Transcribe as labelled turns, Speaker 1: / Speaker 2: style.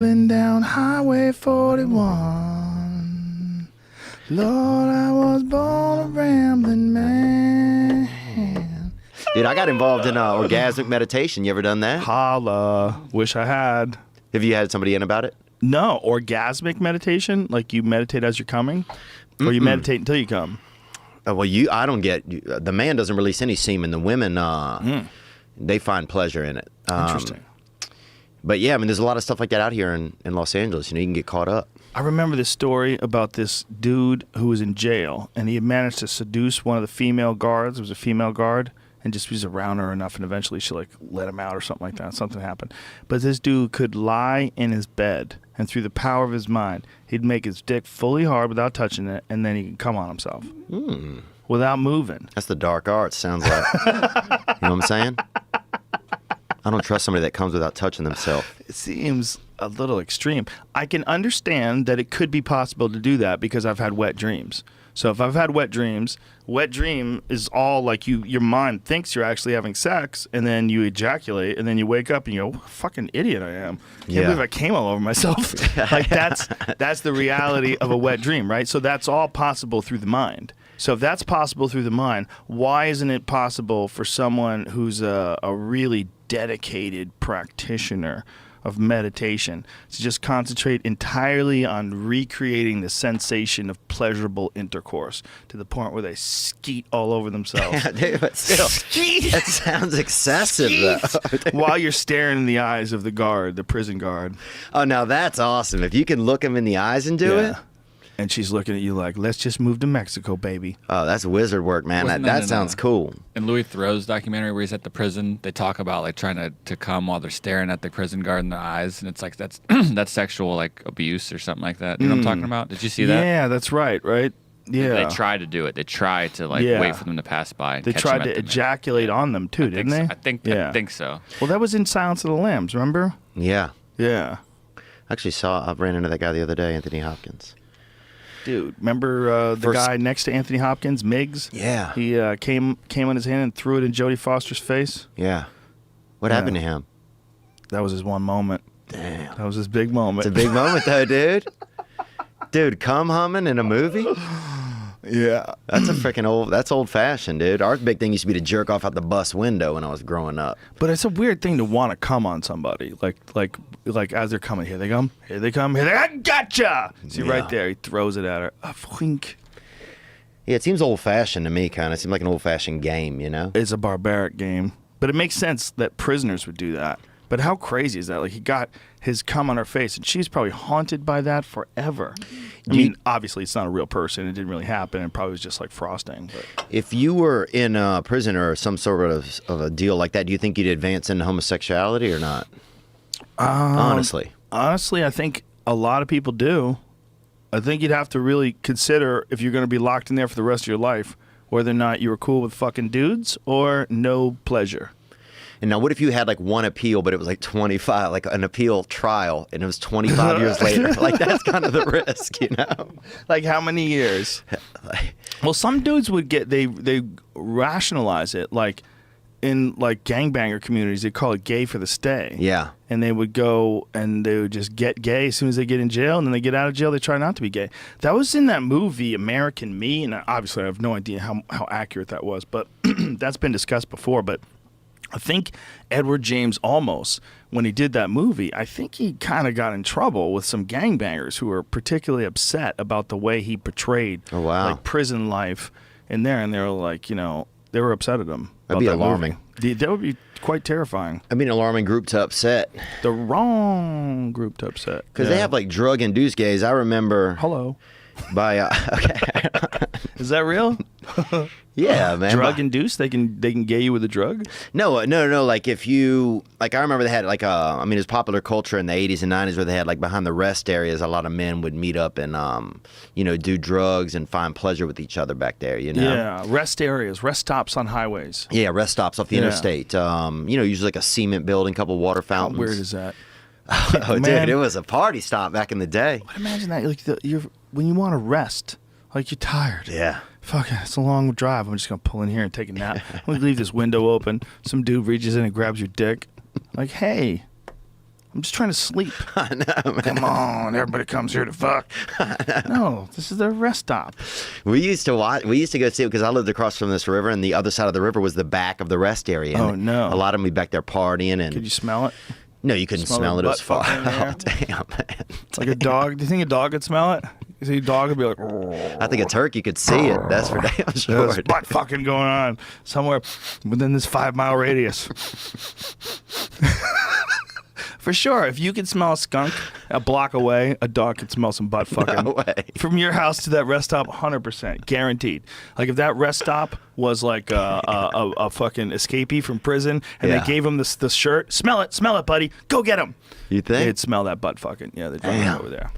Speaker 1: Down Highway 41. Lord, I was born a rambling man.
Speaker 2: Dude, I got involved in orgasmic meditation. You ever done that?
Speaker 1: Holla. Wish I had.
Speaker 2: Have you had somebody in about it?
Speaker 1: No, orgasmic meditation? Like you meditate as you're coming? Or you meditate until you come?
Speaker 2: Well, I don't get, the man doesn't release any semen. The women, they find pleasure in it.
Speaker 1: Interesting.
Speaker 2: But yeah, I mean, there's a lot of stuff like that out here in Los Angeles. You know, you can get caught up.
Speaker 1: I remember this story about this dude who was in jail, and he had managed to seduce one of the female guards. It was a female guard, and just was around her enough, and eventually she like let him out or something like that. Something happened. But this dude could lie in his bed, and through the power of his mind, he'd make his dick fully hard without touching it, and then he could come on himself without moving.
Speaker 2: That's the dark arts, sounds like. You know what I'm saying? I don't trust somebody that comes without touching themselves.
Speaker 1: It seems a little extreme. I can understand that it could be possible to do that because I've had wet dreams. So if I've had wet dream is all like your mind thinks you're actually having sex, and then you ejaculate, and then you wake up and you go, what a fucking idiot I am. Can't believe I came all over myself. Like that's the reality of a wet dream, right? So that's all possible through the mind. So if that's possible through the mind, why isn't it possible for someone who's a really dedicated practitioner of meditation to just concentrate entirely on recreating the sensation of pleasurable intercourse to the point where they skeet all over themselves?
Speaker 2: Yeah, dude, but still, that sounds excessive, though.
Speaker 1: While you're staring in the eyes of the prison guard.
Speaker 2: Oh, now that's awesome. If you can look him in the eyes and do it.
Speaker 1: And she's looking at you like, let's just move to Mexico, baby.
Speaker 2: Oh, that's wizard work, man. That sounds cool.
Speaker 3: In Louis Theroux's documentary where he's at the prison, they talk about like trying to come while they're staring at the prison guard in the eyes, and it's like that's that's sexual like abuse or something like that. You know what I'm talking about? Did you see that?
Speaker 1: Yeah, that's right. Yeah.
Speaker 3: They try to do it. They try to like wait for them to pass by. And
Speaker 1: they tried to ejaculate on them too, didn't they?
Speaker 3: I think so.
Speaker 1: Well, that was in Silence of the Lambs, remember?
Speaker 2: Yeah.
Speaker 1: Yeah.
Speaker 2: I ran into that guy the other day, Anthony Hopkins.
Speaker 1: Dude, remember the guy next to Anthony Hopkins, Miggs?
Speaker 2: Yeah.
Speaker 1: He came on his hand and threw it in Jodie Foster's face.
Speaker 2: Yeah. What happened to him?
Speaker 1: That was his one moment.
Speaker 2: Damn.
Speaker 1: That was his big moment.
Speaker 2: It's a big moment, though, dude. Dude, cum humming in a movie?
Speaker 1: Yeah.
Speaker 2: That's that's old-fashioned, dude. Our big thing used to be to jerk off out the bus window when I was growing up.
Speaker 1: But it's a weird thing to want to come on somebody. Like as they're coming, here they come, I gotcha! See, right there, he throws it at her. A wink.
Speaker 2: Yeah, it seems old-fashioned to me, kind of. It seems like an old-fashioned game, you know?
Speaker 1: It's a barbaric game. But it makes sense that prisoners would do that. But how crazy is that? Like, he got his cum on her face, and she's probably haunted by that forever. I mean, obviously, it's not a real person. It didn't really happen. It probably was just like frosting. But
Speaker 2: if you were in a prison or some sort of a deal like that, do you think you'd advance into homosexuality or not? Honestly, I think a lot of people do. I think you'd have to really consider if you're going to be locked in there for the rest of your life, whether or not you were cool with fucking dudes or no pleasure. And now, what if you had like one appeal, but it was like 25, like an appeal trial, and it was 25 years later? Like, that's kind of the risk, you know?
Speaker 1: Like, how many years? Well, some dudes would they rationalize it, like in like gangbanger communities, they call it gay for the stay.
Speaker 2: Yeah.
Speaker 1: And they would go and they would just get gay as soon as they get in jail, and then they get out of jail, they try not to be gay. That was in that movie American Me, and obviously I have no idea how accurate that was, but that's been discussed before. But I think Edward James Olmos, when he did that movie, I think he kind of got in trouble with some gangbangers who were particularly upset about the way he portrayed like prison life in there, and they were like, you know, they were upset at him.
Speaker 2: That'd be alarming.
Speaker 1: That would be quite terrifying.
Speaker 2: I'd be an alarming group to upset.
Speaker 1: The wrong group to upset.
Speaker 2: Because they have like drug-induced gays. I remember.
Speaker 1: Hello.
Speaker 2: By okay.
Speaker 1: Is that real?
Speaker 2: Yeah, man.
Speaker 1: Drug-induced? They can gay you with a drug?
Speaker 2: No. Like if you I remember they had like I mean, it's popular culture in the 80s and 90s where they had like behind the rest areas, a lot of men would meet up and you know, do drugs and find pleasure with each other back there. You know?
Speaker 1: Yeah, rest areas, rest stops on highways.
Speaker 2: Yeah, rest stops off the interstate. You know, usually like a cement building, couple water fountains.
Speaker 1: How weird is that?
Speaker 2: Oh, man. Dude, it was a party stop back in the day.
Speaker 1: But imagine that, like when you want to rest, like you're tired.
Speaker 2: Yeah.
Speaker 1: Fuck it, it's a long drive. I'm just gonna pull in here and take a nap. I'm gonna leave this window open. Some dude reaches in and grabs your dick. Like, hey, I'm just trying to sleep.
Speaker 2: I know, man.
Speaker 1: Come on, everybody comes here to fuck. No, this is their rest stop.
Speaker 2: We used to go see it because I lived across from this river, and the other side of the river was the back of the rest area.
Speaker 1: Oh,
Speaker 2: And
Speaker 1: no.
Speaker 2: A lot of them be back there partying, and
Speaker 1: Could you smell it?
Speaker 2: no, you couldn't
Speaker 1: smell
Speaker 2: smell
Speaker 1: the
Speaker 2: it. It was
Speaker 1: butt
Speaker 2: far.
Speaker 1: fucking in the air?
Speaker 2: Oh, damn, man.
Speaker 1: Like a dog. Do you think a dog could smell it? You think a dog would be like,
Speaker 2: I think a turkey could see it. That's for damn sure.
Speaker 1: there's butt fucking going on somewhere within this 5-mile radius. For sure, if you could smell a skunk a block away, a dog could smell some butt fucking.
Speaker 2: No way.
Speaker 1: From your house to that rest stop, 100%, guaranteed. Like if that rest stop was like a fucking escapee from prison, and
Speaker 2: Yeah.
Speaker 1: they gave him this shirt, smell it, buddy, go get him.
Speaker 2: You think?
Speaker 1: They'd smell that butt fucking. Yeah, they're driving
Speaker 2: Damn.
Speaker 1: over there.